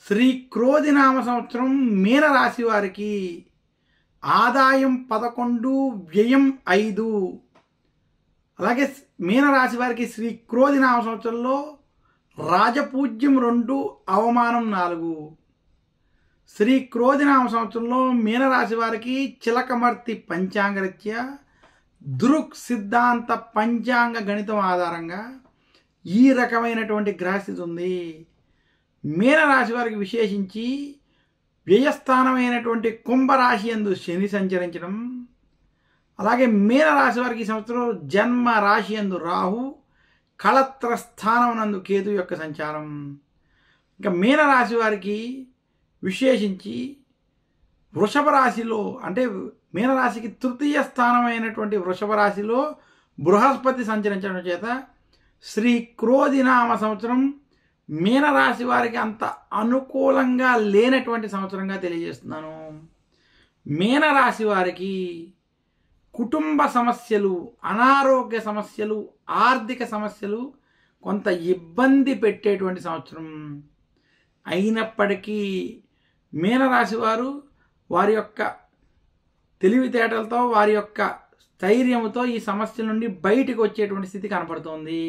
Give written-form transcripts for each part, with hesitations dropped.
శ్రీ క్రోధినామ సంవత్సరం మీనరాశి వారికి ఆదాయం 11, వ్యయం 5. అలాగే మీనరాశి వారికి శ్రీ క్రోధినామ సంవత్సరంలో రాజపూజ్యం 2, అవమానం 4. శ్రీ క్రోధినామ సంవత్సరంలో మీనరాశి వారికి చిలకమర్తి పంచాంగరీత్యా దృక్ సిద్ధాంత పంచాంగ గణితం ఆధారంగా ఈ రకమైనటువంటి గ్రహస్థితి ఉంది. మీనరాశి వారికి విశేషించి వ్యయస్థానమైనటువంటి కుంభరాశి యందు శని సంచరించడం, అలాగే మీనరాశి వారికి ఈ సంవత్సరం జన్మ రాశి యందు రాహు, కళత్ర స్థానం నందు కేతు యొక్క సంచారం. ఇంకా మీనరాశి వారికి విశేషించి వృషభ రాశిలో అంటే మీనరాశికి తృతీయ స్థానమైనటువంటి వృషభ రాశిలో బృహస్పతి సంచరించడం చేత శ్రీ క్రోధినామ సంవత్సరం మీనరాశి వారికి అంత అనుకూలంగా లేనటువంటి సంవత్సరంగా తెలియజేస్తున్నాను. మీనరాశి వారికి కుటుంబ సమస్యలు, అనారోగ్య సమస్యలు, ఆర్థిక సమస్యలు కొంత ఇబ్బంది పెట్టేటువంటి సంవత్సరం. అయినప్పటికీ మీనరాశి వారు వారి యొక్క తెలివితేటలతో, వారి యొక్క స్థైర్యంతో ఈ సమస్యల నుండి బయటకు వచ్చేటువంటి స్థితి కనపడుతోంది.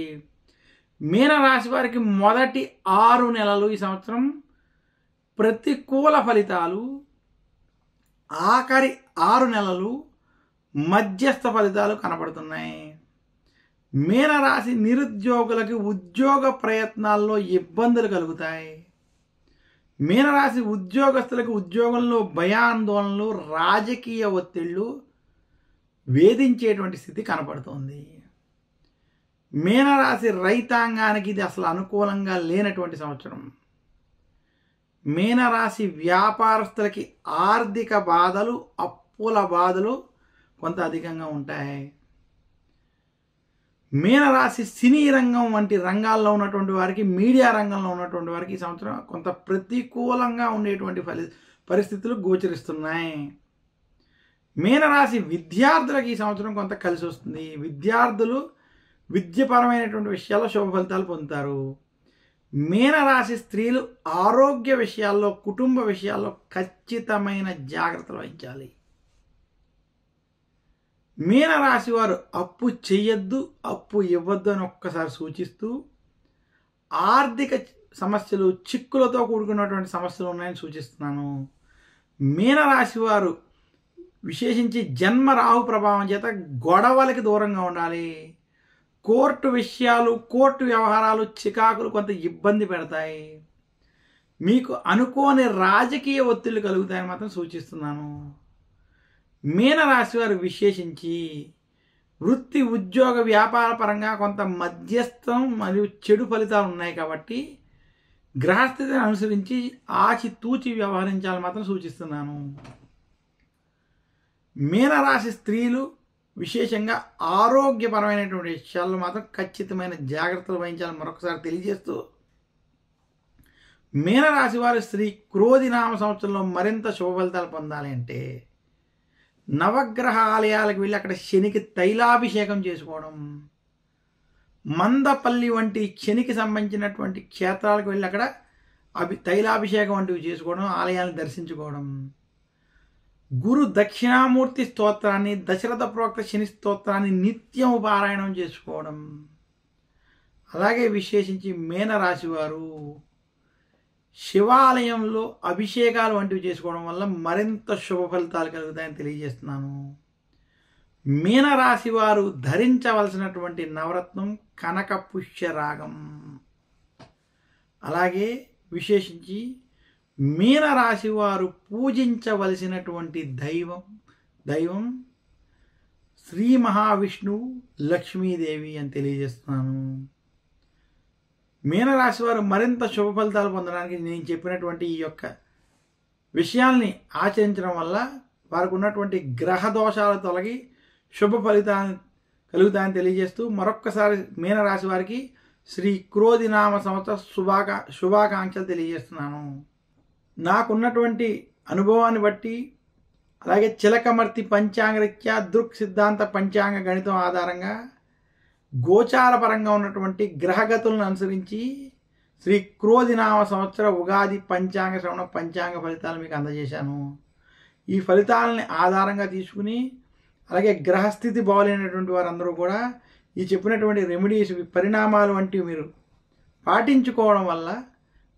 మీనరాశి వారికి మొదటి 6 నెలలు ఈ సంవత్సరం ప్రతికూల ఫలితాలు, ఆఖరి 6 నెలలు మధ్యస్థ ఫలితాలు కనపడుతున్నాయి. మీనరాశి నిరుద్యోగులకి ఉద్యోగ ప్రయత్నాల్లో ఇబ్బందులు కలుగుతాయి. మీనరాశి ఉద్యోగస్తులకు ఉద్యోగంలో భయాందోళనలు, రాజకీయ ఒత్తిళ్లు వేధించేటువంటి స్థితి కనపడుతోంది. మీనరాశి రైతాంగానికి ఇది అసలు అనుకూలంగా లేనటువంటి సంవత్సరం. మీనరాశి వ్యాపారస్తులకి ఆర్థిక బాధలు, అప్పుల బాధలు కొంత అధికంగా ఉంటాయి. మీనరాశి సినీ రంగం వంటి రంగాల్లో ఉన్నటువంటి వారికి, మీడియా రంగంలో ఉన్నటువంటి వారికి ఈ సంవత్సరం కొంత ప్రతికూలంగా ఉండేటువంటి పరిస్థితులు గోచరిస్తున్నాయి. మీనరాశి విద్యార్థులకు ఈ సంవత్సరం కొంత కలిసి వస్తుంది. విద్యార్థులు విద్యపరమైనటువంటి విషయాల్లో శుభ ఫలితాలు పొందుతారు. మీనరాశి స్త్రీలు ఆరోగ్య విషయాల్లో, కుటుంబ విషయాల్లో ఖచ్చితమైన జాగ్రత్తలు వహించాలి. మీనరాశి వారు అప్పు చేయొద్దు, అప్పు ఇవ్వద్దు అని ఒక్కసారి సూచిస్తూ, ఆర్థిక సమస్యలు, చిక్కులతో కూడుకున్నటువంటి సమస్యలు ఉన్నాయని సూచిస్తున్నాను. మీనరాశి వారు విశేషించి జన్మ రాహు ప్రభావం చేత గొడవలకి దూరంగా ఉండాలి. కోర్టు విషయాలు, కోర్టు వ్యవహారాలు, చికాకులు కొంత ఇబ్బంది పెడతాయి. మీకు అనుకోని రాజకీయ ఒత్తిళ్లు కలుగుతాయని మాత్రం సూచిస్తున్నాను. మీనరాశి వారు విశేషించి వృత్తి, ఉద్యోగ, వ్యాపార పరంగా కొంత మధ్యస్థం మరియు చెడు ఫలితాలు ఉన్నాయి కాబట్టి గ్రహస్థితిని అనుసరించి ఆచితూచి వ్యవహరించాలని మాత్రం సూచిస్తున్నాను. మీనరాశి స్త్రీలు విశేషంగా ఆరోగ్యపరమైనటువంటి విషయాల్లో మాత్రం ఖచ్చితమైన జాగ్రత్తలు వహించాలని మరొకసారి తెలియజేస్తూ, మీనరాశి వారు శ్రీ క్రోధినామ సంవత్సరంలో మరింత శుభ ఫలితాలు పొందాలి అంటే నవగ్రహ ఆలయాలకు వెళ్ళి అక్కడ శనికి తైలాభిషేకం చేసుకోవడం, మందపల్లి వంటి శనికి సంబంధించినటువంటి క్షేత్రాలకు వెళ్ళి అక్కడ తైలాభిషేకం వంటివి చేసుకోవడం, ఆలయాలను దర్శించుకోవడం, గురు దక్షిణామూర్తి స్తోత్రాన్ని, దశరథ ప్రోక్త శని స్తోత్రాన్ని నిత్యం పారాయణం చేసుకోవడం, అలాగే విశేషించి మీనరాశి వారు శివాలయంలో అభిషేకాలు వంటివి చేసుకోవడం వల్ల మరింత శుభ ఫలితాలు కలుగుతాయని తెలియజేస్తున్నాను. మీనరాశి వారు ధరించవలసినటువంటి నవరత్నం కనక పుష్యరాగం. అలాగే విశేషించి మీనరాశి వారు పూజించవలసినటువంటి దైవం శ్రీ మహావిష్ణువు, లక్ష్మీదేవి అని తెలియజేస్తున్నాను. మీనరాశి వారు మరింత శుభ ఫలితాలు పొందడానికి నేను చెప్పినటువంటి ఈ యొక్క విషయాల్ని ఆచరించడం వల్ల వారికి ఉన్నటువంటి గ్రహ దోషాలు తొలగి శుభ ఫలితాలు కలుగుతాయని తెలియజేస్తూ మరొక్కసారి మీనరాశి వారికి శ్రీ క్రోధినామ సంవత్సర శుభాకాంక్షలు తెలియజేస్తున్నాను. నాకున్నటువంటి అనుభవాన్ని బట్టి, అలాగే చిలకమర్తి పంచాంగరీత్యా దృక్ సిద్ధాంత పంచాంగ గణితం ఆధారంగా గోచార పరంగా ఉన్నటువంటి గ్రహగతులను అనుసరించి శ్రీ క్రోధినామ సంవత్సర ఉగాది పంచాంగ శ్రవణ పంచాంగ ఫలితాలు మీకు అందజేశాను. ఈ ఫలితాలని ఆధారంగా తీసుకుని అలాగే గ్రహస్థితి బాగోలేనటువంటి వారందరూ కూడా ఈ చెప్పినటువంటి రెమెడీస్ పరిణామాలు వంటివి మీరు పాటించుకోవడం వల్ల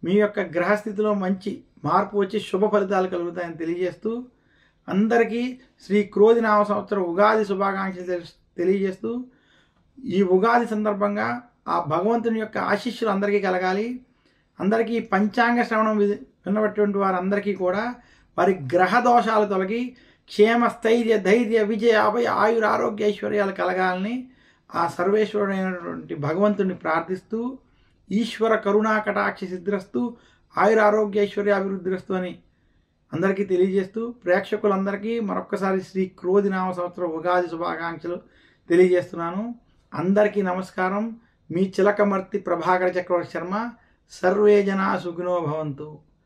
మీ యొక్క గ్రహస్థితిలో మంచి మార్పు వచ్చి శుభ ఫలితాలు కలుగుతాయని తెలియజేస్తూ అందరికీ శ్రీ క్రోధినామ సంవత్సర ఉగాది శుభాకాంక్షలు తెలియజేస్తూ ఈ ఉగాది సందర్భంగా ఆ భగవంతుని యొక్క ఆశీస్సులు అందరికీ కలగాలి. అందరికీ పంచాంగ శ్రవణం విన్నటువంటి వారందరికీ కూడా వారి గ్రహ దోషాలు తొలగి క్షేమ స్థైర్య ధైర్య విజయ అభయ ఆయుర ఆరోగ్య ఐశ్వర్యాలు కలగాలని ఆ సర్వేశ్వరుడైనటువంటి భగవంతుని ప్రార్థిస్తూ ఈశ్వర కరుణా కటాక్ష సిద్ధిరస్తూ ఆయుర ఆరోగ్య ఐశ్వర్య అభివృద్ధిరస్తూ అని అందరికీ తెలియజేస్తూ ప్రేక్షకులందరికీ మరొక్కసారి శ్రీ క్రోధినామ సంవత్సరం ఉగాది శుభాకాంక్షలు తెలియజేస్తున్నాను. అందరికీ నమస్కారం. మీ చిలకమర్తి ప్రభాకర చక్రవర్తి శర్మ. సర్వే జనా సుఖినో భవంతు.